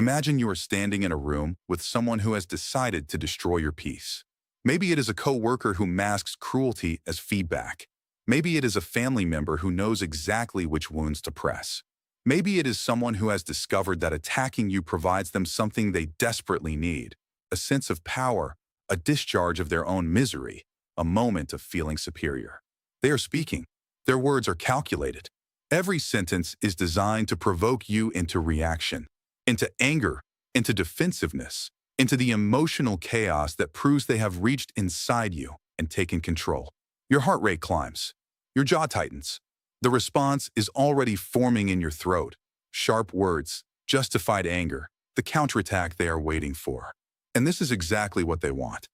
Imagine you are standing in a room with someone who has decided to destroy your peace. Maybe it is a coworker who masks cruelty as feedback. Maybe it is a family member who knows exactly which wounds to press. Maybe it is someone who has discovered that attacking you provides them something they desperately need, a sense of power, a discharge of their own misery, a moment of feeling superior. They are speaking. Their words are calculated. Every sentence is designed to provoke you into reaction, into anger, into defensiveness, into the emotional chaos that proves they have reached inside you and taken control. Your heart rate climbs. Your jaw tightens. The response is already forming in your throat. Sharp words, justified anger, the counterattack they are waiting for. And this is exactly what they want.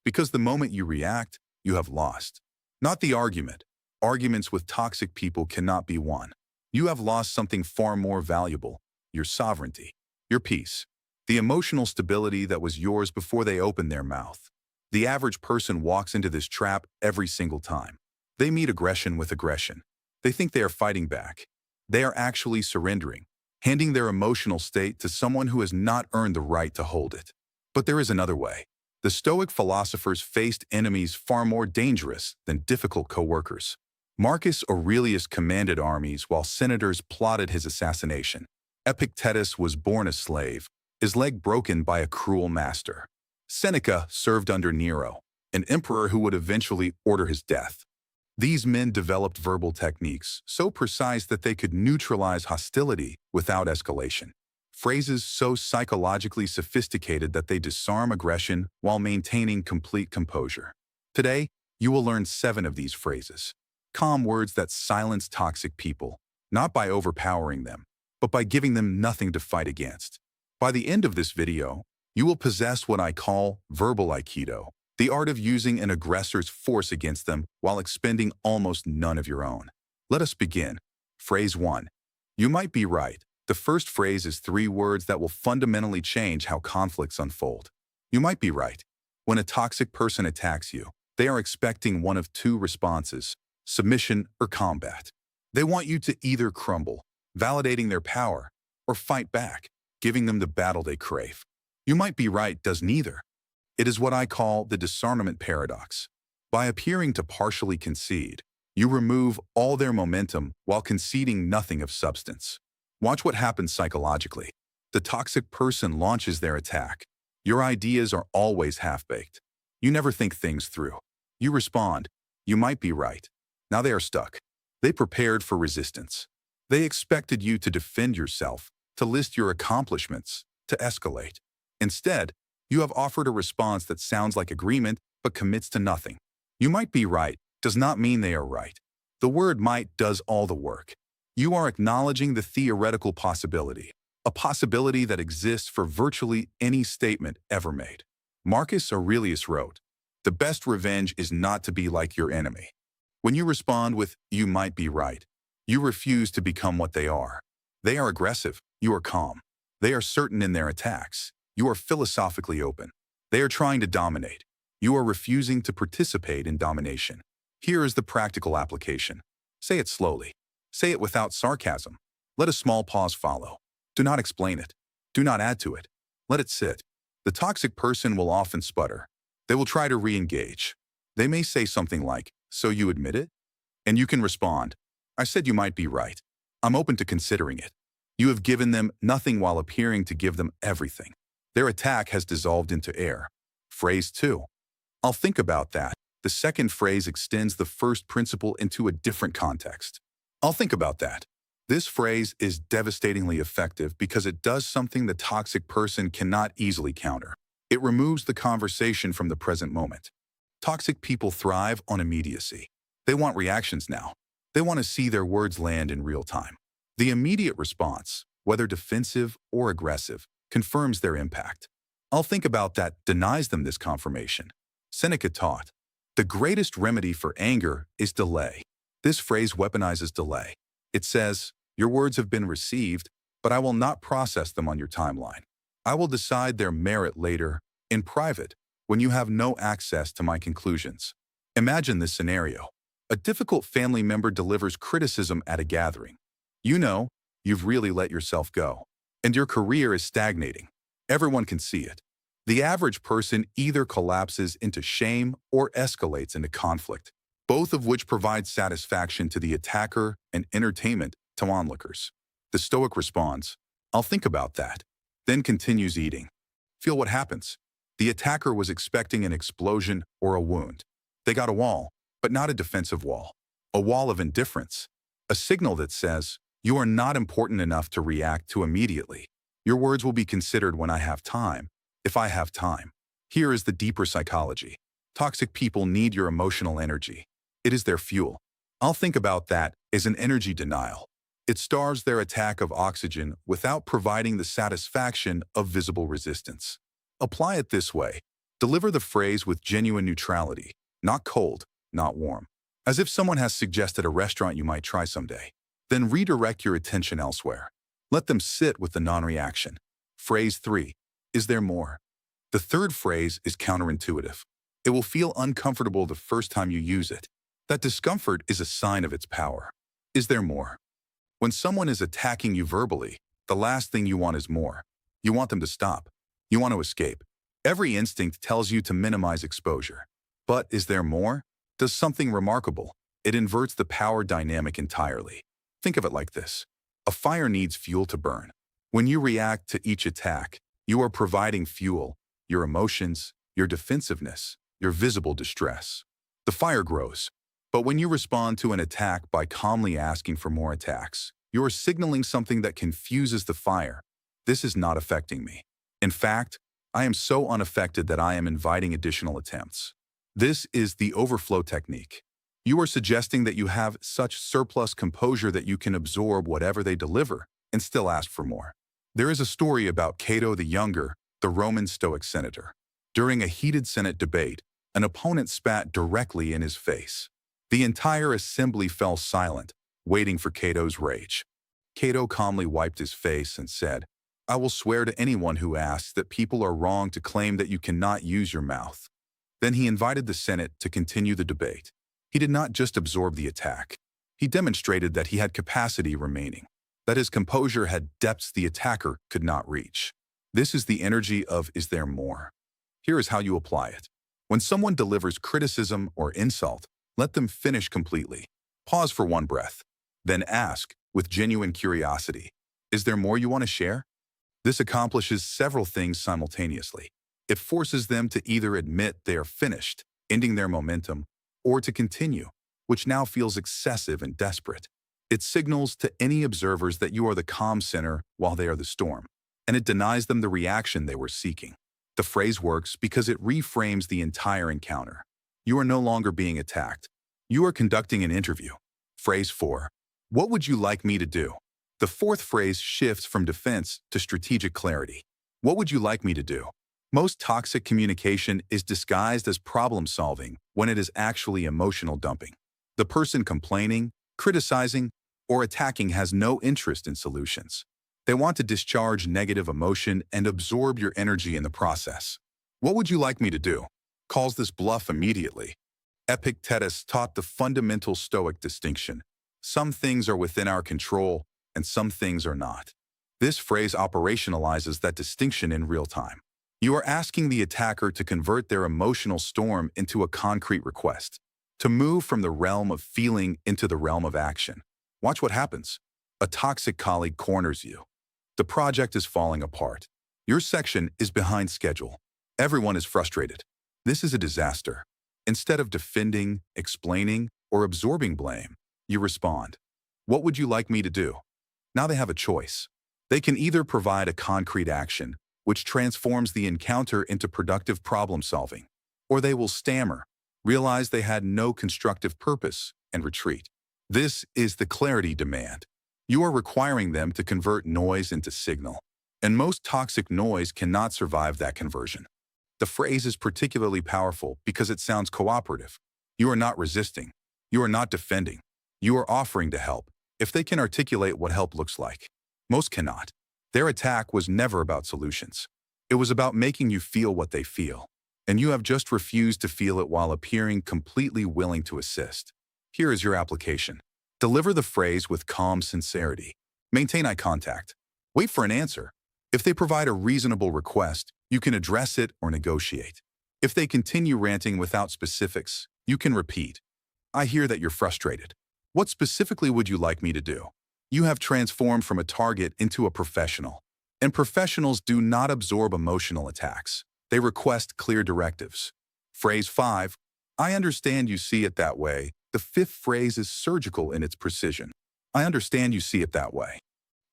Because the moment you react, you have lost. Not the argument. Arguments with toxic people cannot be won. You have lost something far more valuable, your sovereignty, your peace, the emotional stability that was yours before they opened their mouth. The average person walks into this trap every single time. They meet aggression with aggression. They think they are fighting back. They are actually surrendering, handing their emotional state to someone who has not earned the right to hold it. But there is another way. The Stoic philosophers faced enemies far more dangerous than difficult co-workers. Marcus Aurelius commanded armies while senators plotted his assassination. Epictetus was born a slave, his leg broken by a cruel master. Seneca served under Nero, an emperor who would eventually order his death. These men developed verbal techniques so precise that they could neutralize hostility without escalation. Phrases so psychologically sophisticated that they disarm aggression while maintaining complete composure. Today, you will learn 7 of these phrases. Calm words that silence toxic people, not by overpowering them, but by giving them nothing to fight against. By the end of this video, you will possess what I call verbal Aikido, the art of using an aggressor's force against them while expending almost none of your own. Let us begin. Phrase 1. You might be right. The first phrase is 3 words that will fundamentally change how conflicts unfold. You might be right. When a toxic person attacks you, they are expecting one of 2 responses: submission or combat. They want you to either crumble, validating their power, or fight back, giving them the battle they crave. You might be right does neither. It is what I call the disarmament paradox. By appearing to partially concede, you remove all their momentum while conceding nothing of substance. Watch what happens psychologically. The toxic person launches their attack. Your ideas are always half-baked. You never think things through. You respond, you might be right. Now they are stuck. They prepared for resistance. They expected you to defend yourself, to list your accomplishments, to escalate. Instead, you have offered a response that sounds like agreement but commits to nothing. You might be right does not mean they are right. The word might does all the work. You are acknowledging the theoretical possibility, a possibility that exists for virtually any statement ever made. Marcus Aurelius wrote, "The best revenge is not to be like your enemy." When you respond with, "You might be right," you refuse to become what they are. They are aggressive, you are calm. They are certain in their attacks, you are philosophically open. They are trying to dominate. You are refusing to participate in domination. Here is the practical application. Say it slowly. Say it without sarcasm. Let a small pause follow. Do not explain it. Do not add to it. Let it sit. The toxic person will often sputter. They will try to re-engage. They may say something like, "So you admit it?" And you can respond, "I said you might be right. I'm open to considering it." You have given them nothing while appearing to give them everything. Their attack has dissolved into air. Phrase 2. I'll think about that. The second phrase extends the first principle into a different context. I'll think about that. This phrase is devastatingly effective because it does something the toxic person cannot easily counter. It removes the conversation from the present moment. Toxic people thrive on immediacy. They want reactions now. They want to see their words land in real time. The immediate response, whether defensive or aggressive, confirms their impact. I'll think about that denies them this confirmation. Seneca taught, "The greatest remedy for anger is delay." This phrase weaponizes delay. It says, "Your words have been received, but I will not process them on your timeline. I will decide their merit later, in private, when you have no access to my conclusions." Imagine this scenario. A difficult family member delivers criticism at a gathering. You know, you've really let yourself go. and your career is stagnating. Everyone can see it. The average person either collapses into shame or escalates into conflict, both of which provide satisfaction to the attacker and entertainment to onlookers. The Stoic responds, "I'll think about that," then continues eating. Feel what happens. The attacker was expecting an explosion or a wound. They got a wall, but not a defensive wall. A wall of indifference. A signal that says, "You are not important enough to react to immediately. Your words will be considered when I have time, if I have time." Here is the deeper psychology. Toxic people need your emotional energy. It is their fuel. I'll think about that as an energy denial. It starves their attack of oxygen without providing the satisfaction of visible resistance. Apply it this way. Deliver the phrase with genuine neutrality, not cold, not warm. As if someone has suggested a restaurant you might try someday. Then redirect your attention elsewhere. Let them sit with the non-reaction. Phrase 3. Is there more? The third phrase is counterintuitive. It will feel uncomfortable the first time you use it. That discomfort is a sign of its power. Is there more? When someone is attacking you verbally, the last thing you want is more. You want them to stop. You want to escape. Every instinct tells you to minimize exposure. But is there more? Does something remarkable. It inverts the power dynamic entirely. Think of it like this. A fire needs fuel to burn. When you react to each attack, you are providing fuel, your emotions, your defensiveness, your visible distress. The fire grows. But when you respond to an attack by calmly asking for more attacks, you are signaling something that confuses the fire. This is not affecting me. In fact, I am so unaffected that I am inviting additional attempts. This is the overflow technique. You are suggesting that you have such surplus composure that you can absorb whatever they deliver and still ask for more. There is a story about Cato the Younger, the Roman Stoic senator. During a heated Senate debate, an opponent spat directly in his face. The entire assembly fell silent, waiting for Cato's rage. Cato calmly wiped his face and said, "I will swear to anyone who asks that people are wrong to claim that you cannot use your mouth." Then he invited the Senate to continue the debate. He did not just absorb the attack. He demonstrated that he had capacity remaining, that his composure had depths the attacker could not reach. This is the energy of "is there more?" Here is how you apply it. When someone delivers criticism or insult, let them finish completely. Pause for one breath. Then ask, with genuine curiosity, "Is there more you want to share?" This accomplishes several things simultaneously. It forces them to either admit they are finished, ending their momentum, or to continue, which now feels excessive and desperate. It signals to any observers that you are the calm center while they are the storm, and it denies them the reaction they were seeking. The phrase works because it reframes the entire encounter. You are no longer being attacked. You are conducting an interview. Phrase 4. What would you like me to do? The fourth phrase shifts from defense to strategic clarity. What would you like me to do? Most toxic communication is disguised as problem-solving when it is actually emotional dumping. The person complaining, criticizing, or attacking has no interest in solutions. They want to discharge negative emotion and absorb your energy in the process. What would you like me to do? Calls this bluff immediately. Epictetus taught the fundamental Stoic distinction. Some things are within our control, and some things are not. This phrase operationalizes that distinction in real time. You are asking the attacker to convert their emotional storm into a concrete request, to move from the realm of feeling into the realm of action. Watch what happens. A toxic colleague corners you. The project is falling apart. Your section is behind schedule. Everyone is frustrated. This is a disaster. Instead of defending, explaining, or absorbing blame, you respond, "What would you like me to do?" Now they have a choice. They can either provide a concrete action, which transforms the encounter into productive problem-solving, or they will stammer, realize they had no constructive purpose, and retreat. This is the clarity demand. You are requiring them to convert noise into signal, and most toxic noise cannot survive that conversion. The phrase is particularly powerful because it sounds cooperative. You are not resisting. You are not defending. You are offering to help, if they can articulate what help looks like. Most cannot. Their attack was never about solutions. It was about making you feel what they feel, and you have just refused to feel it while appearing completely willing to assist. Here is your application. Deliver the phrase with calm sincerity. Maintain eye contact. Wait for an answer, If they provide a reasonable request, you can address it or negotiate. If they continue ranting without specifics, you can repeat, I hear that you're frustrated. What specifically would you like me to do? You have transformed from a target into a professional. And professionals do not absorb emotional attacks. They request clear directives. Phrase 5. I understand you see it that way. The fifth phrase is surgical in its precision. I understand you see it that way.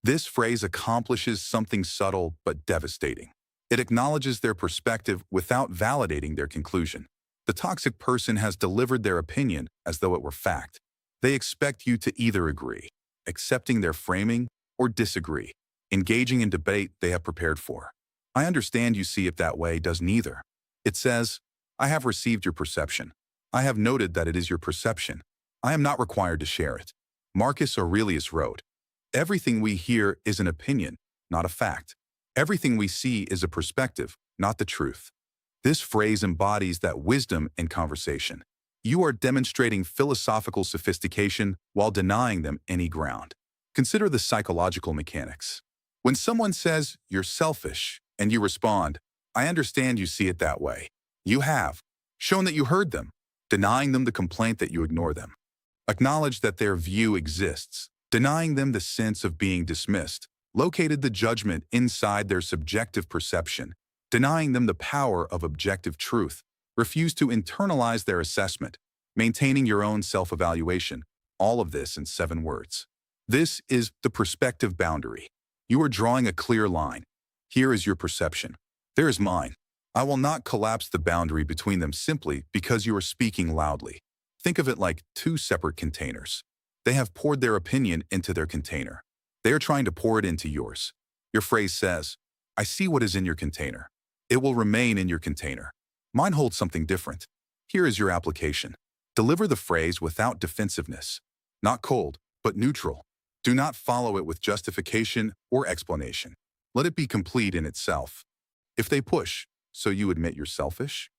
This phrase accomplishes something subtle but devastating. It acknowledges their perspective without validating their conclusion. The toxic person has delivered their opinion as though it were fact. They expect you to either agree, accepting their framing, or disagree, engaging in debate they have prepared for. I understand you see it that way does neither. It says, I have received your perception. I have noted that it is your perception. I am not required to share it. Marcus Aurelius wrote, everything we hear is an opinion, not a fact. Everything we see is a perspective, not the truth. This phrase embodies that wisdom in conversation. You are demonstrating philosophical sophistication while denying them any ground. Consider the psychological mechanics. When someone says, you're selfish, and you respond, I understand you see it that way, you have shown that you heard them, denying them the complaint that you ignore them. Acknowledge that their view exists, denying them the sense of being dismissed, located the judgment inside their subjective perception, denying them the power of objective truth, refuse to internalize their assessment, maintaining your own self-evaluation, all of this in 7 words. This is the perspective boundary. You are drawing a clear line. Here is your perception. There is mine. I will not collapse the boundary between them simply because you are speaking loudly. Think of it like 2 separate containers. They have poured their opinion into their container. They are trying to pour it into yours. Your phrase says, I see what is in your container. It will remain in your container. Mine holds something different. Here is your application. Deliver the phrase without defensiveness. Not cold, but neutral. Do not follow it with justification or explanation. Let it be complete in itself. If they push, so you admit you're selfish?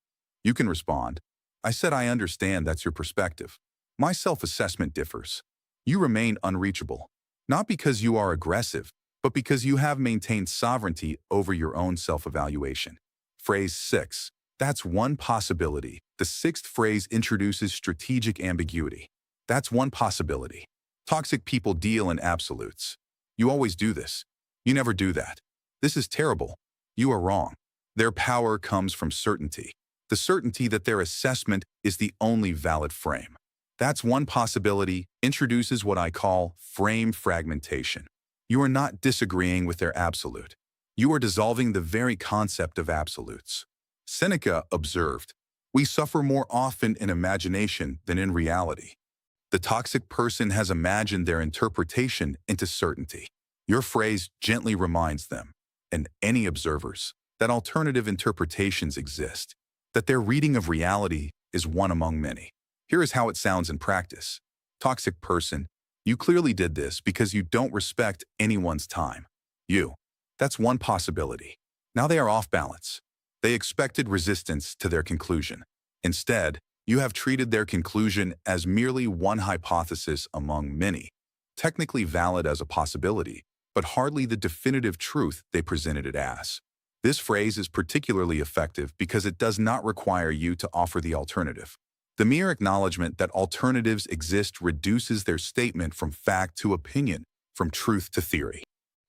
You can respond, I said I understand that's your perspective. My self-assessment differs. You remain unreachable, not because you are aggressive, but because you have maintained sovereignty over your own self-evaluation. Phrase 6. That's one possibility. The 6th phrase introduces strategic ambiguity. That's one possibility. Toxic people deal in absolutes. You always do this. You never do that. This is terrible. You are wrong. Their power comes from certainty. The certainty that their assessment is the only valid frame. That's one possibility introduces what I call frame fragmentation. You are not disagreeing with their absolute. You are dissolving the very concept of absolutes. Seneca observed, we suffer more often in imagination than in reality. The toxic person has imagined their interpretation into certainty. Your phrase gently reminds them, and any observers, that alternative interpretations exist, that their reading of reality is one among many. Here is how it sounds in practice. Toxic person, you clearly did this because you don't respect anyone's time. That's one possibility. Now they are off balance. They expected resistance to their conclusion. Instead, you have treated their conclusion as merely one hypothesis among many, technically valid as a possibility, but hardly the definitive truth they presented it as. This phrase is particularly effective because it does not require you to offer the alternative. The mere acknowledgement that alternatives exist reduces their statement from fact to opinion, from truth to theory.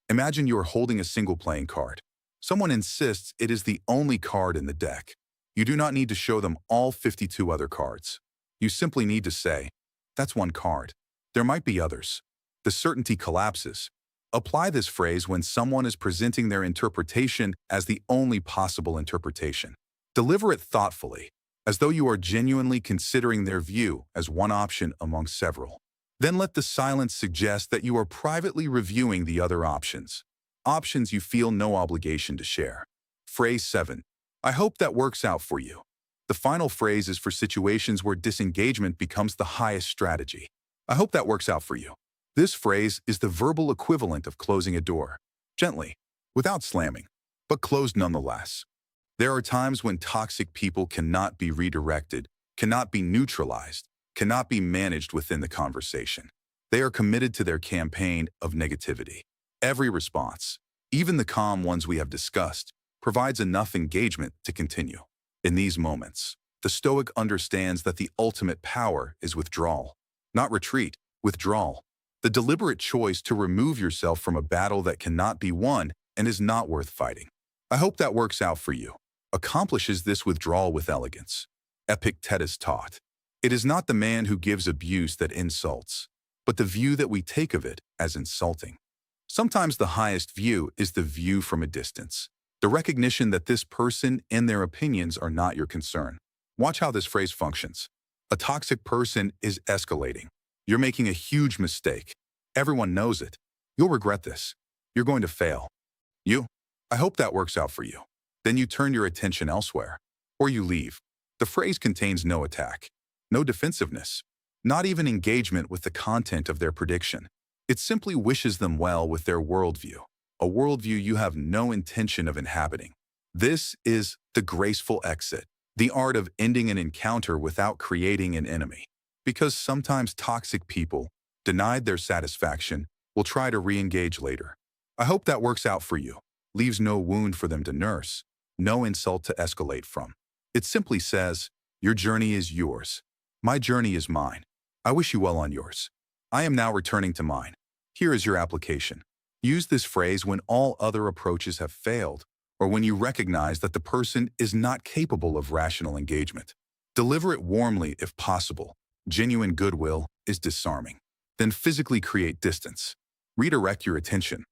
Imagine you are holding a single playing card. Someone insists it is the only card in the deck. You do not need to show them all 52 other cards. You simply need to say, that's one card. There might be others. The certainty collapses. Apply this phrase when someone is presenting their interpretation as the only possible interpretation. Deliver it thoughtfully, as though you are genuinely considering their view as one option among several. Then let the silence suggest that you are privately reviewing the other options you feel no obligation to share. Phrase 7. I hope that works out for you. The final phrase is for situations where disengagement becomes the highest strategy. I hope that works out for you. This phrase is the verbal equivalent of closing a door, gently, without slamming, but closed nonetheless. There are times when toxic people cannot be redirected, cannot be neutralized, cannot be managed within the conversation. They are committed to their campaign of negativity. Every response, Even the calm ones we have discussed provides enough engagement to continue. In these moments, the Stoic understands that the ultimate power is withdrawal, not retreat, withdrawal. The deliberate choice to remove yourself from a battle that cannot be won and is not worth fighting. I hope that works out for you. Accomplishes this withdrawal with elegance. Epictetus taught, "It is not the man who gives abuse that insults, but the view that we take of it as insulting." Sometimes the highest view is the view from a distance, the recognition that this person and their opinions are not your concern. Watch how this phrase functions. A toxic person is escalating. You're making a huge mistake. Everyone knows it. You'll regret this. You're going to fail. I hope that works out for you. Then you turn your attention elsewhere, or you leave. The phrase contains no attack, no defensiveness, not even engagement with the content of their prediction. It simply wishes them well with their worldview, a worldview you have no intention of inhabiting. This is the graceful exit, the art of ending an encounter without creating an enemy. Because sometimes toxic people, denied their satisfaction, will try to re-engage later. I hope that works out for you. Leaves no wound for them to nurse, no insult to escalate from. It simply says, your journey is yours. My journey is mine. I wish you well on yours. I am now returning to mine. Here is your application. Use this phrase when all other approaches have failed, or when you recognize that the person is not capable of rational engagement. Deliver it warmly if possible. Genuine goodwill is disarming. Then physically create distance. Redirect your attention.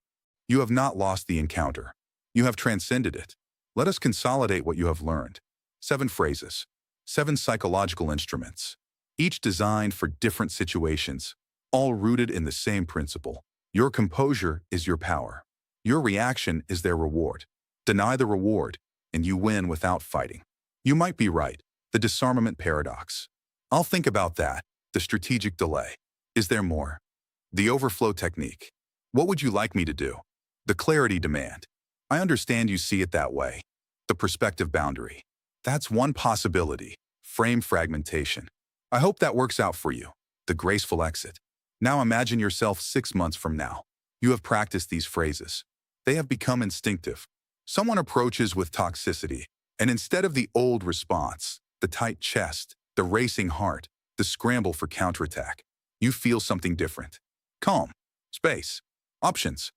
You have not lost the encounter. You have transcended it. Let us consolidate what you have learned. 7 phrases. 7 psychological instruments. Each designed for different situations, all rooted in the same principle. Your composure is your power. Your reaction is their reward. Deny the reward, and you win without fighting. You might be right. The disarmament paradox. I'll think about that. The strategic delay. Is there more? The overflow technique. What would you like me to do? The clarity demand. I understand you see it that way. The perspective boundary. That's one possibility. Frame fragmentation. I hope that works out for you. The graceful exit. Now imagine yourself 6 months from now. You have practiced these phrases. They have become instinctive. Someone approaches with toxicity, and instead of the old response, the tight chest, the racing heart, the scramble for counterattack, you feel something different. Calm. Space. Options.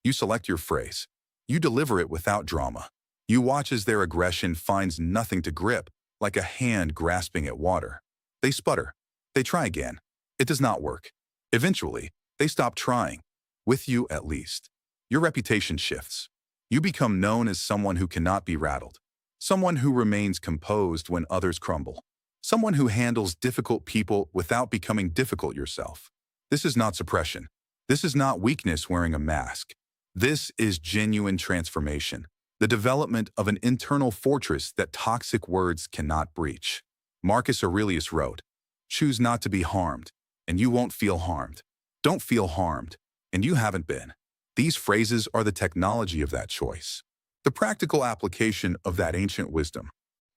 You select your phrase. You deliver it without drama. You watch as their aggression finds nothing to grip, like a hand grasping at water. They sputter. They try again. It does not work. Eventually, they stop trying. With you, at least. Your reputation shifts. You become known as someone who cannot be rattled. Someone who remains composed when others crumble. Someone who handles difficult people without becoming difficult yourself. This is not suppression. This is not weakness wearing a mask. This is genuine transformation, the development of an internal fortress that toxic words cannot breach. Marcus Aurelius wrote, "Choose not to be harmed, and you won't feel harmed. Don't feel harmed, and you haven't been." These phrases are the technology of that choice, the practical application of that ancient wisdom.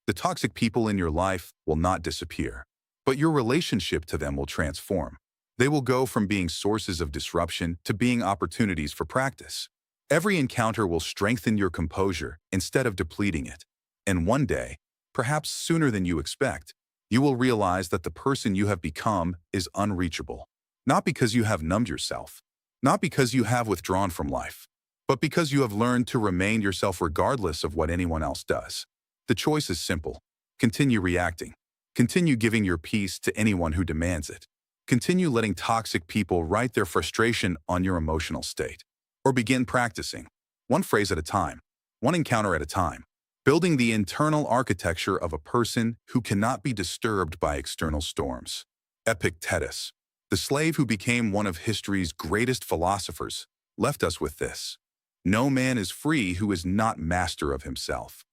The toxic people in your life will not disappear, but your relationship to them will transform. They will go from being sources of disruption to being opportunities for practice. Every encounter will strengthen your composure instead of depleting it. And one day, perhaps sooner than you expect, you will realize that the person you have become is unreachable. Not because you have numbed yourself, not because you have withdrawn from life, but because you have learned to remain yourself regardless of what anyone else does. The choice is simple. Continue reacting. Continue giving your peace to anyone who demands it. Continue letting toxic people write their frustration on your emotional state. Or begin practicing, one phrase at a time, one encounter at a time, building the internal architecture of a person who cannot be disturbed by external storms. Epictetus, the slave who became one of history's greatest philosophers, left us with this: no man is free who is not master of himself.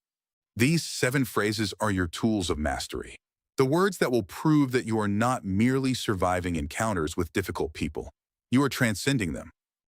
These 7 phrases are your tools of mastery. The words that will prove that you are not merely surviving encounters with difficult people. You are transcending them.